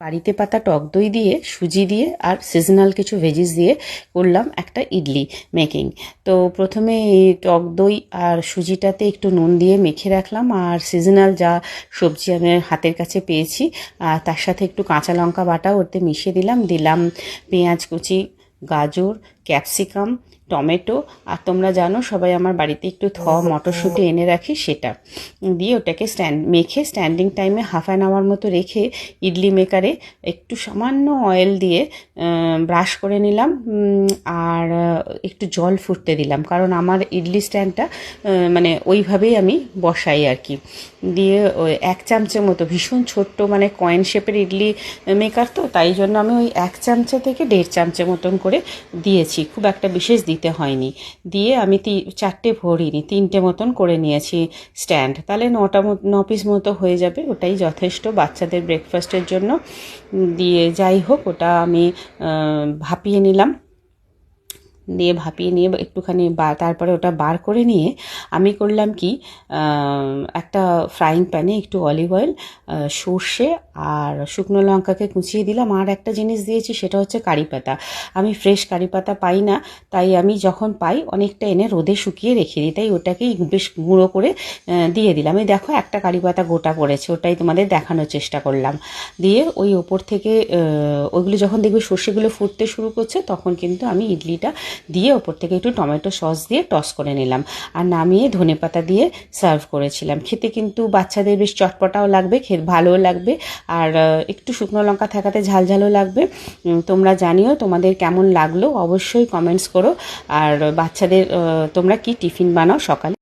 বাড়িতে পাতা টক দই দিয়ে সুজি দিয়ে আর সিজনাল কিছু ভেজিস দিয়ে করলাম একটা ইডলি মেকিং। তো প্রথমে এই টক দই আর সুজিটাতে একটু নুন দিয়ে মেখে রাখলাম, আর সিজনাল যা সবজি আমি হাতের কাছে পেয়েছি আর তার সাথে একটু কাঁচা লঙ্কা বাটা ওতে মিশিয়ে দিলাম পেঁয়াজ কুচি, গাজর, ক্যাপসিকাম, টমেটো, আর তোমরা জানো সবাই আমার বাড়িতে একটু মটরশুঁটি এনে রাখি, সেটা দিয়ে ওটাকে মেখে স্ট্যান্ডিং টাইমে হাফ অ্যান আওয়ার মতো রেখে ইডলি মেকারে একটু সামান্য অয়েল দিয়ে ব্রাশ করে নিলাম। আর একটু জল ফুটতে দিলাম, কারণ আমার ইডলি স্ট্যান্ডটা মানে ওইভাবেই আমি বসাই আর কি। দিয়ে ওই 1 চামচের মতো, ভীষণ ছোট্ট মানে কয়েন শেপের ইডলি মেকার, তো তাই জন্য আমি ওই 1 চামচা থেকে 1.5 চামচের মতন করে দিয়েছি, খুব একটা বিশেষ দিতে হয়নি। দিয়ে আমি 4টে ভরিনি, 3টে মতন করে নিয়েছি স্ট্যান্ড, তাহলে 9 পিস মতো হয়ে যাবে, ওটাই যথেষ্ট বাচ্চাদের ব্রেকফাস্টের জন্য। দিয়ে যাই হোক, ওটা আমি ভাপিয়ে নিলাম, দিয়ে ভাপিয়ে নিয়ে একটুখানি তারপরে ওটা বার করে নিয়ে আমি করলাম কি, একটা ফ্রাইং প্যানে একটু অলিভ অয়েল, সর্ষে আর শুকনো লঙ্কাকে কুচিয়ে দিলাম। আর একটা জিনিস দিয়েছি, সেটা হচ্ছে কারি পাতা। আমি ফ্রেশ কারি পাতা পাই না, তাই আমি যখন পাই অনেকটা এনে রোদে শুকিয়ে রেখে দিই, তাই ওটাকেই বেশ গুঁড়ো করে দিয়ে দিলাম। এই দেখো একটা কারি পাতা গোটা করেছে, ওটাই তোমাদের দেখানোর চেষ্টা করলাম। দিয়ে ওই ওপর থেকে ওইগুলো যখন দেখবে সর্ষেগুলো ফুটতে শুরু করছে, তখন কিন্তু আমি ইডলিটা দিয়ে ওপর থেকে একটু টমেটো সস দিয়ে টস করে নিলাম, আর নামিয়ে ধনেপাতা দিয়ে সার্ভ করেছিলাম। খেতে কিন্তু বাচ্চাদের বেশ চটপটাও লাগবে, খেতে ভালোও লাগবে, আর একটু শুকনো লঙ্কা থাকাতে ঝালঝালও লাগবে। তোমরা জানিও তোমাদের কেমন লাগলো, অবশ্যই কমেন্টস করো। আর বাচ্চাদের তোমরা কি টিফিন বানাও সকালে।